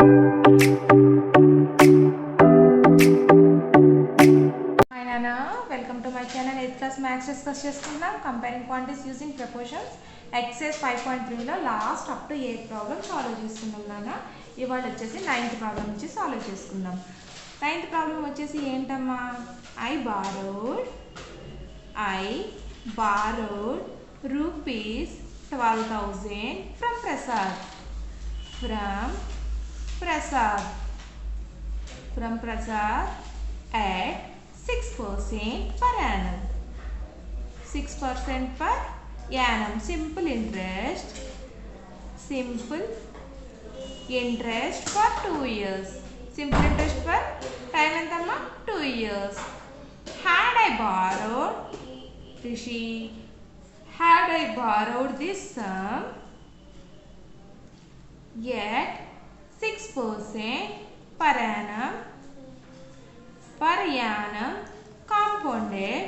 Welcome to my channel 8th class maths discuss చేసుకుందాం comparing quantities using proportions exercise 5.3 లో last up to 8 problem solve చేసుకుందాం నాన్న. ఇవాళ వచ్చేసి 9th ప్రాబ్లం నుంచి సాల్వ్ చేసుకుందాం. 9th ప్రాబ్లం వచ్చేసి ఏంటమ్మా, I borrowed rupees 12,000 from Prasad at 6% per annum. 6% per annum. Simple interest for 2 years. Simple interest for time entama 2 years. Had I borrowed this sum at 6% per annum compounded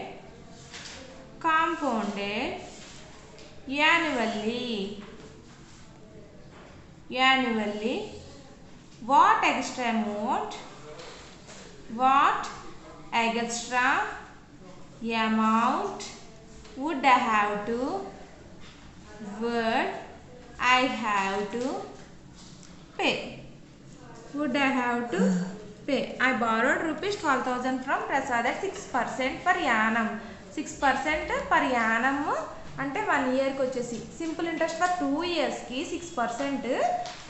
annually, what extra amount would I have to pay? I borrowed rupees 12,000 from Prasad at 6% per annum. 6% per annum అంటే 1 ఇయర్కి వచ్చేసి simple interest for 2 ఇయర్స్కి 6%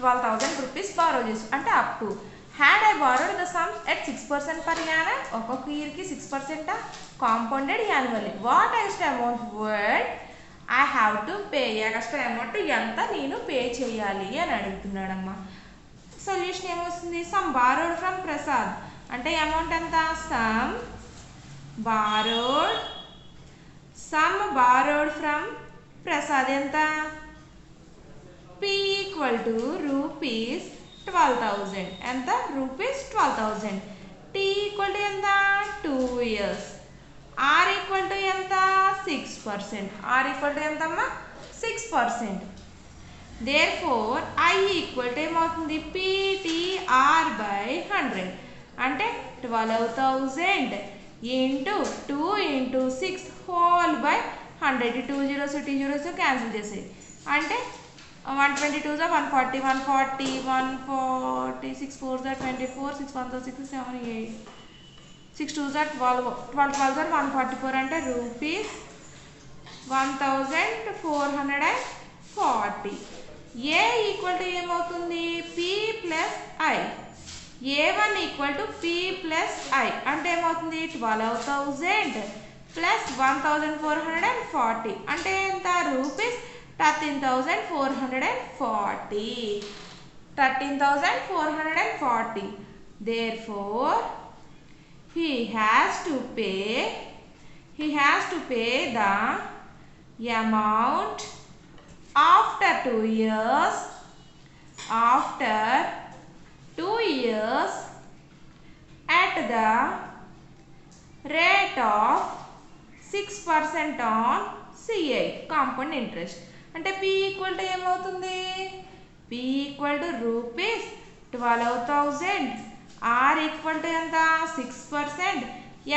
12,000 rupees borrow చేసి అంటే up to. Had I borrowed the sums at 6% per annum, ఒక్కొక్క ఇయర్కి 6% compounded annually. What extra amount would I have to pay? Extra amount ఎంత నేను పే చేయాలి అని అడుగుతున్నాడమ్మా. సొల్యూషన్ ఏమొస్తుంది, సమ్ బారోడ్ ఫ్రమ్ ప్రసాద్ అంటే అమౌంట్ ఎంత, సమ్ బారోడ్ ఫ్రమ్ ప్రసాద్ ఎంత, P ఈక్వల్ టు రూపీస్ 12,000. ఎంత, రూపీస్ 12,000. T ఈక్వల్ టు ఎంత, 2 years. R ఈక్వల్ టు ఎంత, 6%. R ఈక్వల్ టు ఎంతమ్మా, 6%. Therefore I ఈక్వల్ టు ఏమవుతుంది, PTR by 100 అంటే 12,000 into 2 into 6 whole by 100. 2 zeros 2 zeros cancel చేసేది అంటే 122 140 140 140 6 4 24 6 1 6 7 8 6 2 12 12 144 అంటే రూపీస్ 1,440. ఏ ఈక్వల్ టు ఏమవుతుంది, P plus I. A1 equal to P plus I అంటే ఏమవుతుంది, 12,000 ప్లస్ 1,440 అంటే ఎంత, rupees 13,440. Therefore he has to pay the amount after 2 years at the rate of 6% on CI compound interest. అంటే P equal to ఏమవుతుంది, P equal to rupees 12,000, R equal to ఎంత, 6%,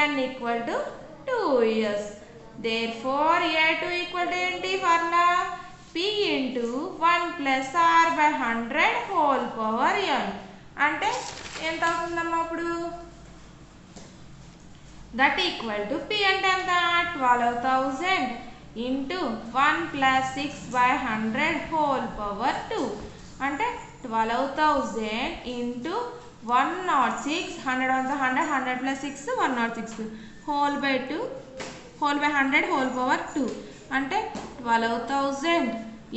N equal to 2 years. Therefore A2 equal to ఏంటి formula, P into 1 plus R by 100 whole power N అంటే ఎంత అవుతుందమ్మా అప్పుడు, that equal to P అంటే ఎంత, 12,000 into 1 plus 6 by 100 whole power 2 అంటే 12,000 into 106 100 plus 6 106 whole by 2 whole by 100 whole power 2 అంటే 12,000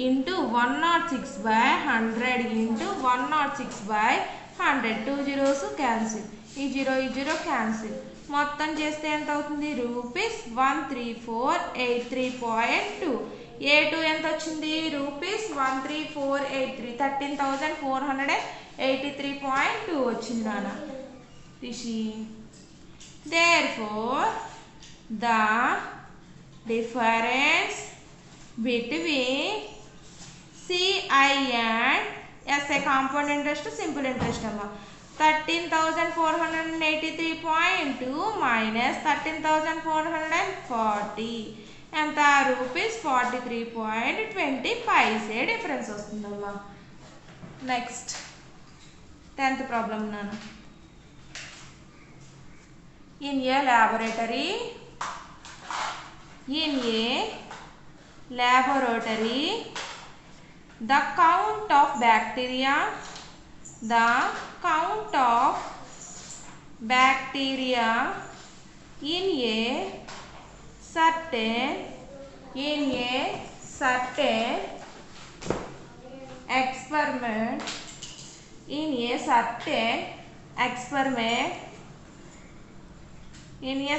into 106 by 100 into 106 by 100. 2 zeros cancel, ఈ 0 cancel, మొత్తం చేస్తే ఎంత అవుతుంది, రూపీస్ 13483.2. A2 ఎంత వచ్చింది, రూపీస్ 13483 13,483.2 వచ్చింది నాన్న. Therefore the difference between CI and SA compound interest, simple interest amma. 13,483.2 minus 13,440 ఎంత రూపీస్ 43.20 డిఫరెన్స్ వస్తుందమ్మా. నెక్స్ట్ 10th ప్రాబ్లం నాన్న. In a laboratory, the count of bacteria in a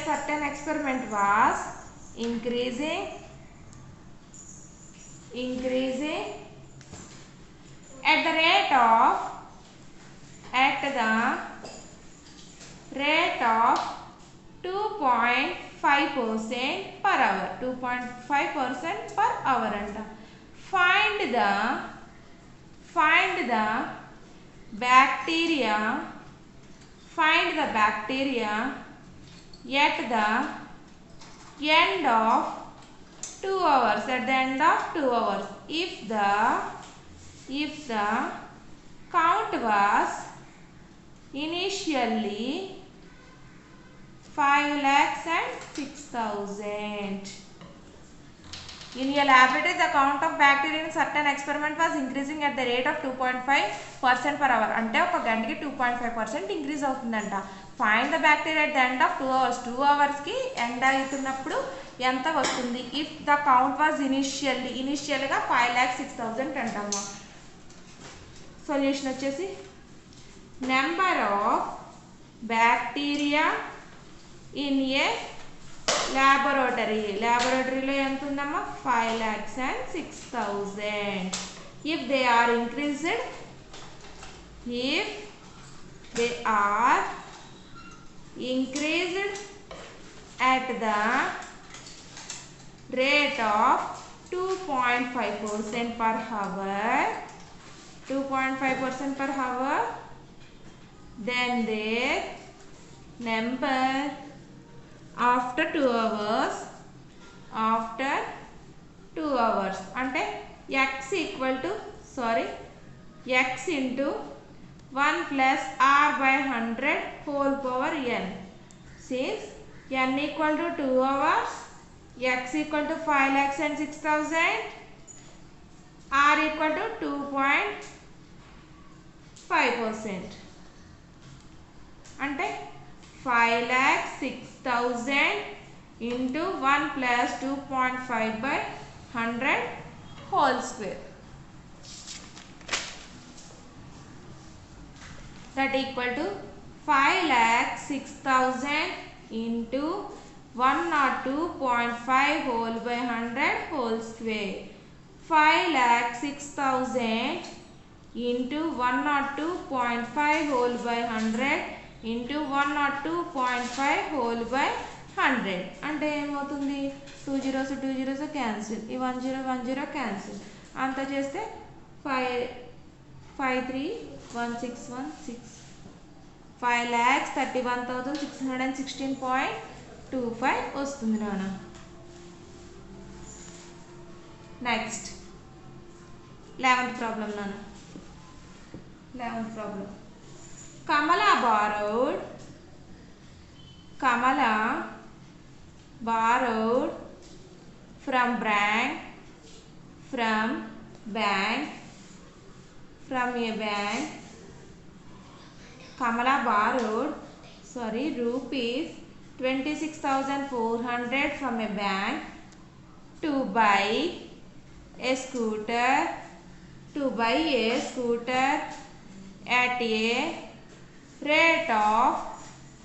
certain experiment was increasing at the rate of 2.5% per hour. 2.5% per hour anta. Find the bacteria at the end of 2 hours. At the end of 2 hours, if the count was initially 5,06,000. In a laboratory, the count of bacteria in certain experiment was increasing at the rate of 2.5% per hour. అంటే ఒక గంటకి 2.5% increase అవుతుందంట. Find the bacteria at the end of 2 hours. 2 hours end అవుతున్నప్పుడు ఎంత వస్తుంది? If the count was ఇనిషియల్గా 5,06,000 అంటామా. Solution వచ్చేసి number of bacteria in a laboratoryలో ఎంత ఉందమ్మా? 5,06,000. if they are increased at the rate of 2.5% per hour, then their number after 2 hours అంటే x into 1 plus r by 100 whole power n. Since n equal to 2 hours, x equal to 5,06,000, r equal to 2.5%. అంటే 5,06,000 into 1 plus 2.5 by 100 whole square. That equal to 5,06,000 into 102.5 whole by 100 whole square. 5,06,000 into 102.5 whole by 100 into 102.5 whole by 100 అంటే ఏమవుతుంది? 2 zeros cancel, ఈ 1 0 cancel, అంతా చేస్తే 5,3,1,6,1,6 5,31,616.25 వస్తుంది నాన్న. Next 11th problem నాన్న. 11th problem. Kamala borrowed from a bank. Kamala borrowed rupees 26,400 from a bank to buy a scooter at a rate of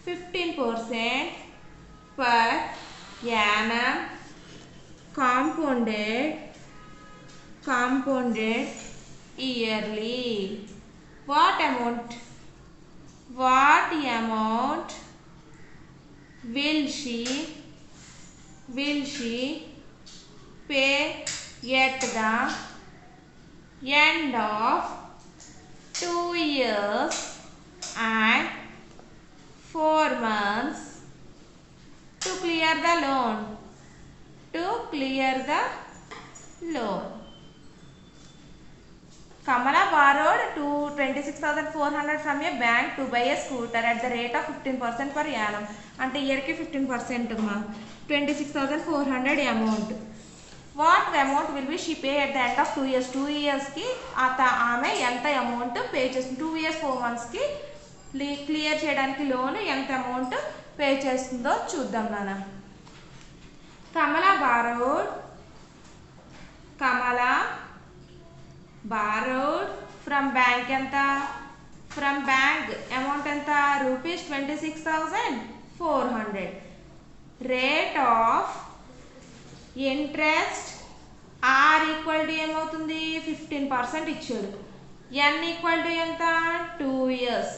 15% per annum compounded yearly. What amount will she pay at the end of 2 years and 4 months to clear the loan. Kamala borrowed 26,400 from a bank to buy a scooter at the rate of 15% per annum. అంటే ఇయర్కి 15% మా 26,400 amount. What amount will be she pay at the end of 2 years? 2 yearsకి ఆమె ఎంత amount pay చేస్తుంది? 2 years 4 monthsకి clear చేయడానికి loan ఎంత amount pay చేస్తుందో చూద్దాం నాన్న. కమలా borrowed from bank enta, from bank amount enta rupees 26,400. rate of interest r equal to ఏమవుతుంది 15% ఇచ్చాడు. n equal to ఎంత 2 years.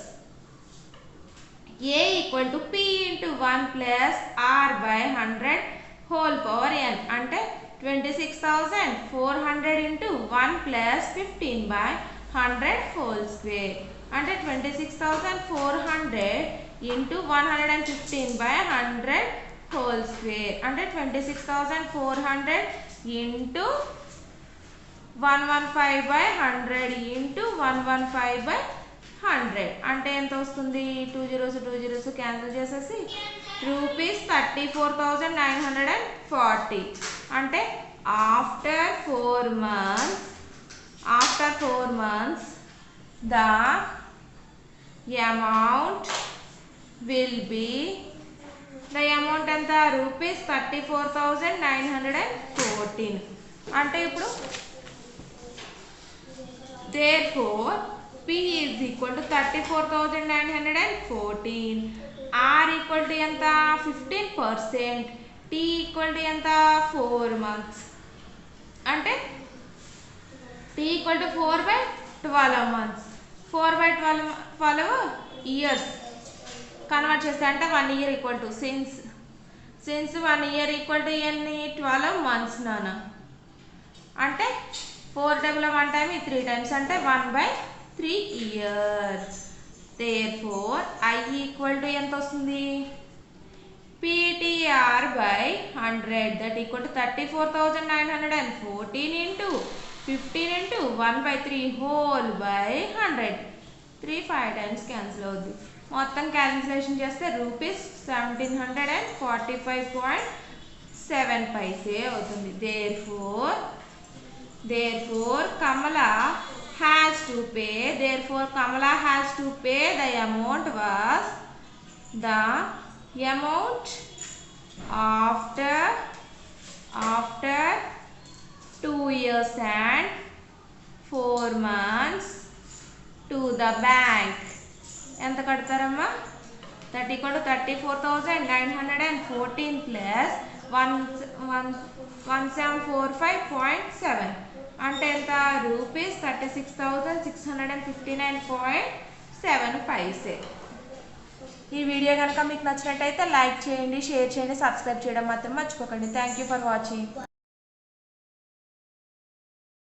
a equal to p into 1 plus r by 100 whole power n అంటే 26,400 into 1 plus 15 by 100 whole square అంటే 26,400 into 115 by 100 whole square అంటే 26,400 into 115 by 100 into 115 by 100 అంటే ఎంత వస్తుంది? 2 zeros cancel చేసేసి రూపీస్ 34,940 అంటే after 4 months the amount will be ఎంత rupees 34,914 అంటే ఇప్పుడు therefore P is equal to 34,914, R equal to ఎంత 15%, T equal to ఎంత 4 months అంటే T equal to 4 by 12 months. 4 by 12 years convert చేస్తే అంటే 1 year equal to since 1 year equal to ఎన్ని 12 months నాన్న అంటే 4 డబుల్ 1 టైమ్ 3 times అంటే 1/3 years. therefore I equal to ఎంత వస్తుంది PTR by 100 that equal to 34,914 into 15 into 1/3 whole by 100. 3 5 times cancel అవుద్ది. మొత్తం క్యాలిక్యులేషన్ చేస్తే రూపీస్ 1745.7 పైసే అవుతుంది. therefore Kamala has to pay the amount was the amount after 2 years and 4 months to the bank. ఎంత కడతారమ్మా? that equal to 34,914 plus 1745.7 అంటే ఎంత rupees 36,659.7 paise. ఈ video కనుక మీకు నచ్చినట్టయితే లైక్ చేయండి, షేర్ చేయండి, సబ్స్క్రైబ్ చేయడం మాత్రం మర్చిపోకండి. Thank you for watching.